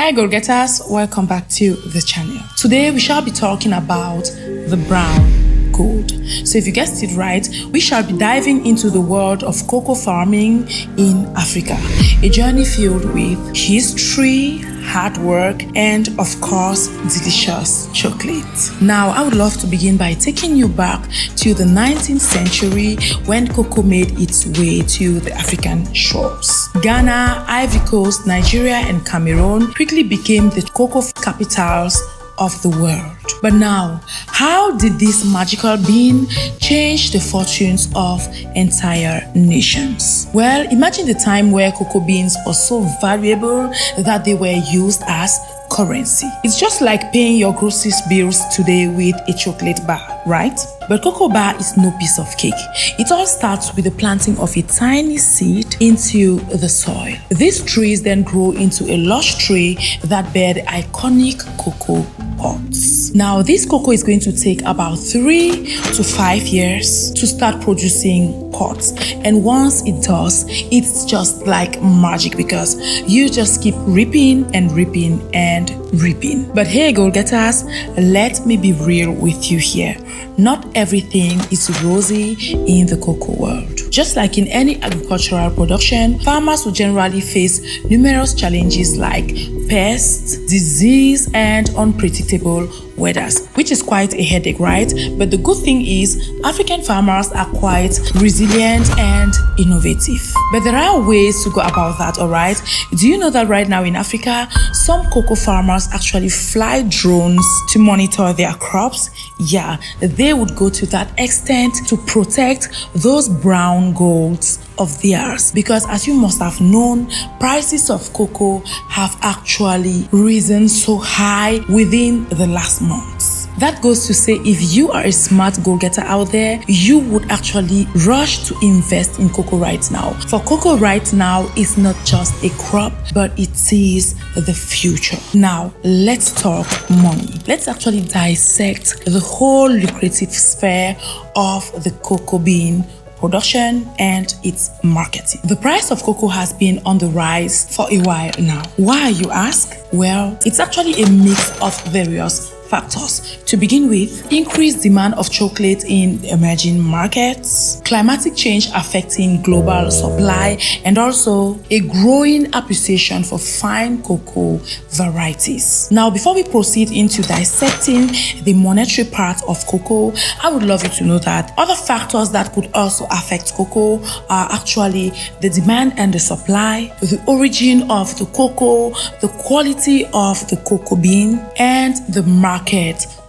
Hi go-getters, welcome back to the channel. Today we shall be talking about the brown gold. So if you guessed it right, we shall be diving into the world of cocoa farming in Africa. A journey filled with history, hard work, and of course, delicious chocolate. Now, I would love to begin by taking you back to the 19th century when cocoa made its way to the African shores. Ghana, Ivory Coast, Nigeria, and Cameroon quickly became the cocoa capitals of the world. But now, how did this magical bean change the fortunes of entire nations? Well, imagine the time where cocoa beans were so valuable that they were used as currency. It's just like paying your groceries bills today with a chocolate bar, right? But cocoa bar is no piece of cake. It all starts with the planting of a tiny seed into the soil. These trees then grow into a lush tree that bear the iconic cocoa pods. Now, this cocoa is going to take about 3 to 5 years to start producing pods. And once it does, it's just like magic because you just keep reaping and reaping and reaping. But hey, goal getters, let me be real with you here. Not everything is rosy in the cocoa world. Just like in any agricultural production, farmers will generally face numerous challenges like pests, disease, and unpredictable weathers, which is quite a headache, right? But the good thing is African farmers are quite resilient and innovative. But there are ways to go about that, all right? Do you know that right now in Africa, some cocoa farmers actually fly drones to monitor their crops? Yeah, they would go to that extent to protect those brown golds of theirs, because as you must have known, prices of cocoa have actually risen so high within the last months. That goes to say, if you are a smart goal-getter out there, you would actually rush to invest in cocoa right now. For cocoa right now is not just a crop, but it is the future. Now, let's talk money. Let's actually dissect the whole lucrative sphere of the cocoa bean production and its marketing. The price of cocoa has been on the rise for a while now. Why, you ask? Well, it's actually a mix of various factors. To begin with, increased demand of chocolate in emerging markets, climatic change affecting global supply, and also a growing appreciation for fine cocoa varieties. Now, before we proceed into dissecting the monetary part of cocoa, I would love you to know that other factors that could also affect cocoa are actually the demand and the supply, the origin of the cocoa, the quality of the cocoa bean, and the market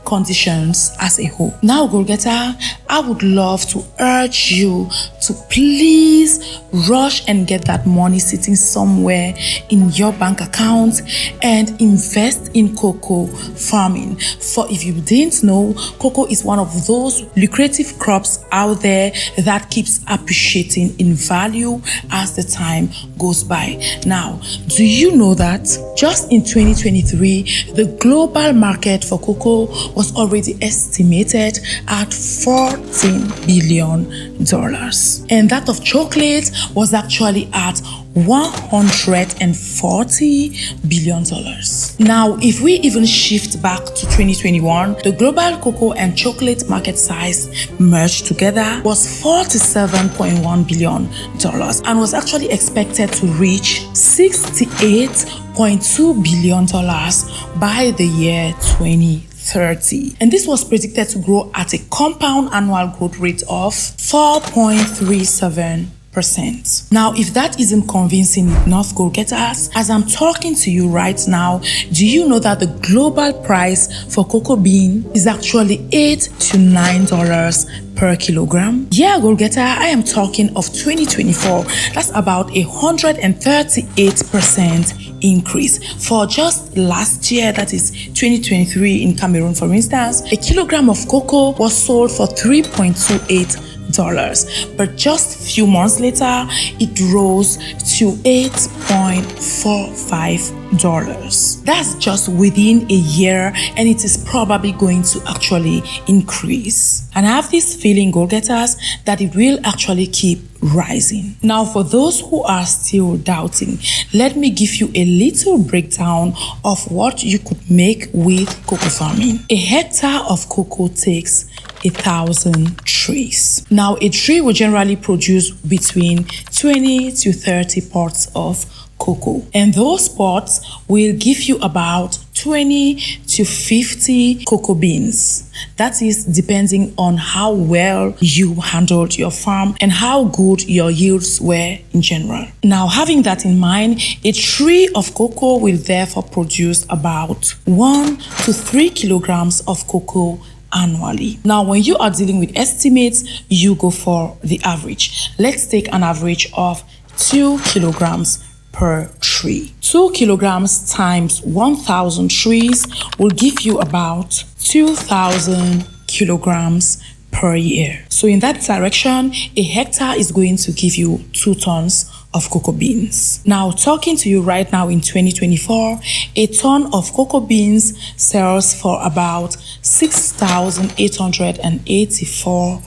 conditions as a whole. Now, goal-getter, I would love to urge you to please rush and get that money sitting somewhere in your bank account and invest in cocoa farming. For if you didn't know, cocoa is one of those lucrative crops out there that keeps appreciating in value as the time goes by. Now, do you know that just in 2023, the global market for cocoa was already estimated at $14 billion. And that of chocolate was actually at $140 billion. Now, if we even shift back to 2021, the global cocoa and chocolate market size merged together was $47.1 billion and was actually expected to reach $68.2 billion by the year 2030. And this was predicted to grow at a compound annual growth rate of 4.37%. Now, if that isn't convincing enough, goal-getters, as I'm talking to you right now, do you know that the global price for cocoa bean is actually $8 to $9 per kilogram? Yeah, goal-getter, I am talking of 2024. That's about 138% increase. For just last year, that is 2023 in Cameroon, for instance, a kilogram of cocoa was sold for $3.28. But just a few months later, it rose to $8.45 That's just within a year, and it is probably going to actually increase. And I have this feeling, goal getters, that it will actually keep rising. Now, for those who are still doubting, let me give you a little breakdown of what you could make with cocoa farming. A hectare of cocoa takes 1,000 trees. Now, a tree will generally produce between 20 to 30 pods of cocoa, and those pods will give you about 20 to 50 cocoa beans. That is depending on how well you handled your farm and how good your yields were in general. Now, having that in mind, a tree of cocoa will therefore produce about 1 to 3 kilograms of cocoa annually. Now, when you are dealing with estimates, you go for the average. Let's take an average of 2 kilograms per tree. 2 kilograms times 1,000 trees will give you about 2,000 kilograms per year. So in that direction, a hectare is going to give you 2 tons of cocoa beans. Now, talking to you right now in 2024, a ton of cocoa beans sells for about $6,884.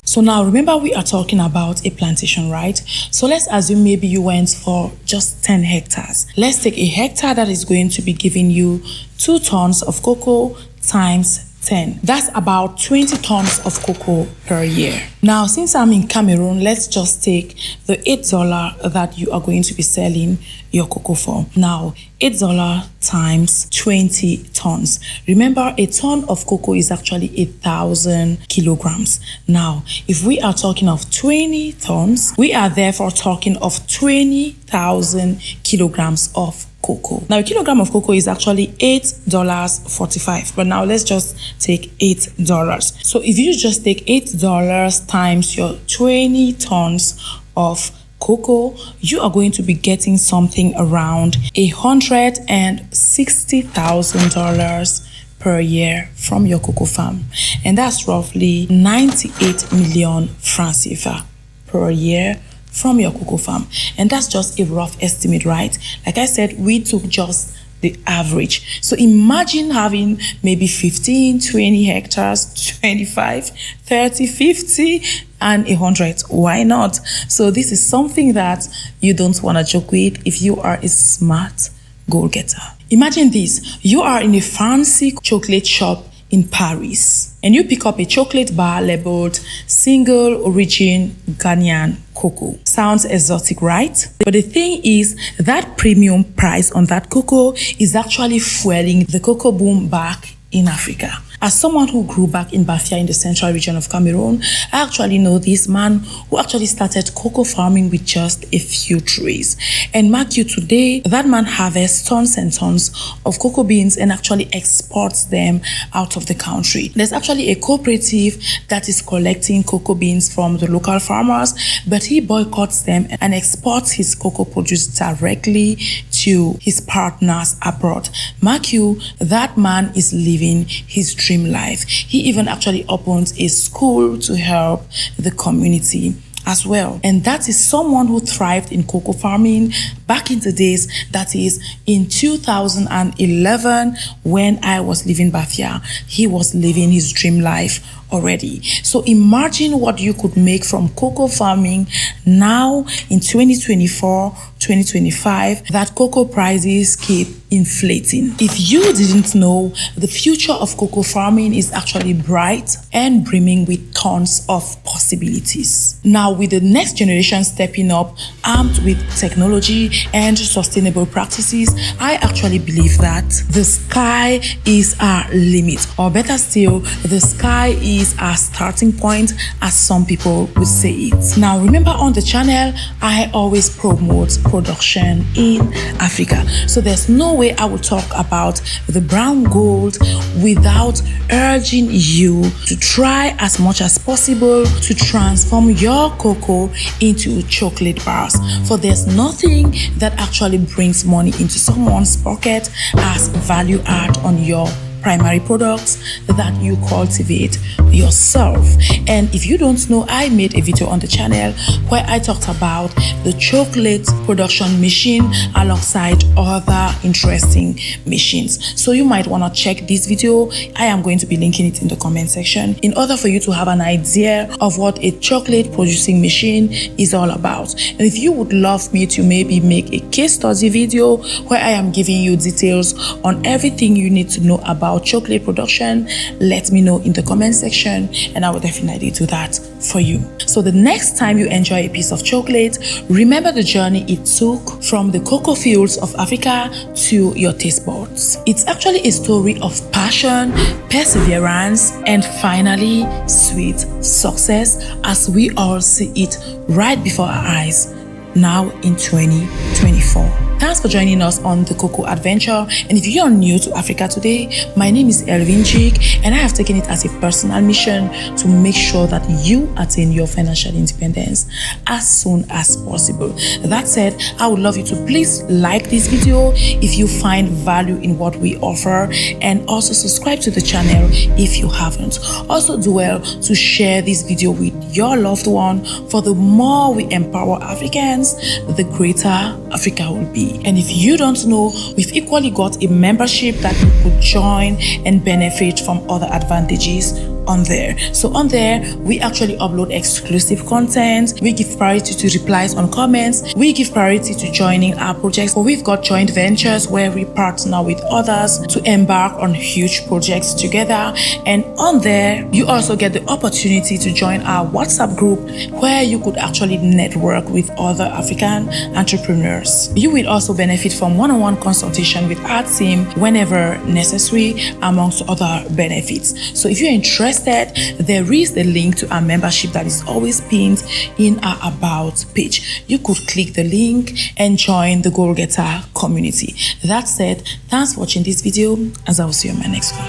So now remember, we are talking about a plantation, right? So let's assume maybe you went for just 10 hectares. Let's take a hectare that is going to be giving you 2 tons of cocoa times 10. That's about 20 tons of cocoa per year. Now, since I'm in Cameroon, let's just take the $8 that you are going to be selling your cocoa for. Now, $8 times 20 tons. Remember, a ton of cocoa is actually 1,000 kilograms. Now, if we are talking of 20 tons, we are therefore talking of 20,000 kilograms of cocoa. Now, a kilogram of cocoa is actually $8.45, but now let's just take $8. So if you just take $8 times your 20 tons of cocoa, you are going to be getting something around $160,000 per year from your cocoa farm, and that's roughly 98 million francs CFA per year from your cocoa farm. And that's just a rough estimate, right? Like I said, we took just the average. So imagine having maybe 15, 20 hectares, 25, 30, 50, and 100. Why not? So this is something that you don't want to joke with if you are a smart goal getter. Imagine this. You are in a fancy chocolate shop in Paris, and you pick up a chocolate bar labeled single origin Ghanaian cocoa. Sounds exotic, right? But the thing is that premium price on that cocoa is actually fueling the cocoa boom back in Africa. As someone who grew back in Bafia in the central region of Cameroon, I actually know this man who actually started cocoa farming with just a few trees. And mark you, today, that man harvests tons and tons of cocoa beans and actually exports them out of the country. There's actually a cooperative that is collecting cocoa beans from the local farmers, but he boycotts them and exports his cocoa produce directly to his partners abroad. Mark you, that man is living his dream life. He even actually opens a school to help the community as well. And that is someone who thrived in cocoa farming back in the days, that is in 2011 when I was living Bafia. He was living his dream life already. So imagine what you could make from cocoa farming now in 2024, 2025, that cocoa prices keep inflating. If you didn't know, the future of cocoa farming is actually bright and brimming with tons of possibilities. Now, with the next generation stepping up, armed with technology and sustainable practices, I actually believe that the sky is our limit, or better still, the sky is our starting point, as some people would say it. Now, remember, on the channel, I always promote production in Africa. So there's no way I would talk about the brown gold without urging you to try as much as possible to transform your cocoa into chocolate bars. For there's nothing that actually brings money into someone's pocket as value add on your primary products that you cultivate yourself. And if you don't know, I made a video on the channel where I talked about the chocolate production machine alongside other interesting machines. So you might want to check this video. I am going to be linking it in the comment section in order for you to have an idea of what a chocolate producing machine is all about. And if you would love me to maybe make a case study video where I am giving you details on everything you need to know about chocolate production, let me know in the comment section and I will definitely do that for you. So the next time you enjoy a piece of chocolate, remember the journey it took from the cocoa fields of Africa to your taste buds. It's actually a story of passion, perseverance, and finally sweet success as we all see it right before our eyes now in 2024. Thanks for joining us on the Cocoa Adventure. And if you are new to Africa today, my name is Elvin Jig, and I have taken it as a personal mission to make sure that you attain your financial independence as soon as possible. That said, I would love you to please like this video if you find value in what we offer, and also subscribe to the channel if you haven't. Also do well to share this video with your loved one, for the more we empower Africans, the greater Africa will be. And if you don't know, we've equally got a membership that you could join and benefit from other advantages on there. So on there, we actually upload exclusive content. We give priority to replies on comments. We give priority to joining our projects. But we've got joint ventures where we partner with others to embark on huge projects together. And on there, you also get the opportunity to join our WhatsApp group where you could actually network with other African entrepreneurs. You will also benefit from one-on-one consultation with our team whenever necessary, amongst other benefits. So if you're interested, there is the link to our membership that is always pinned in our About page. You could click the link and join the Goal Getter community. That said, thanks for watching this video, as I will see you in my next one.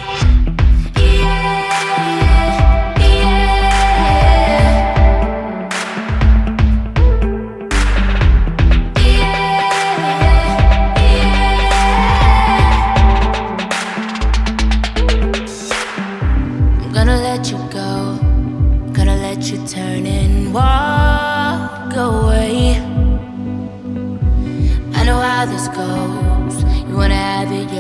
You turn and walk away. I know how this goes. You wanna have it your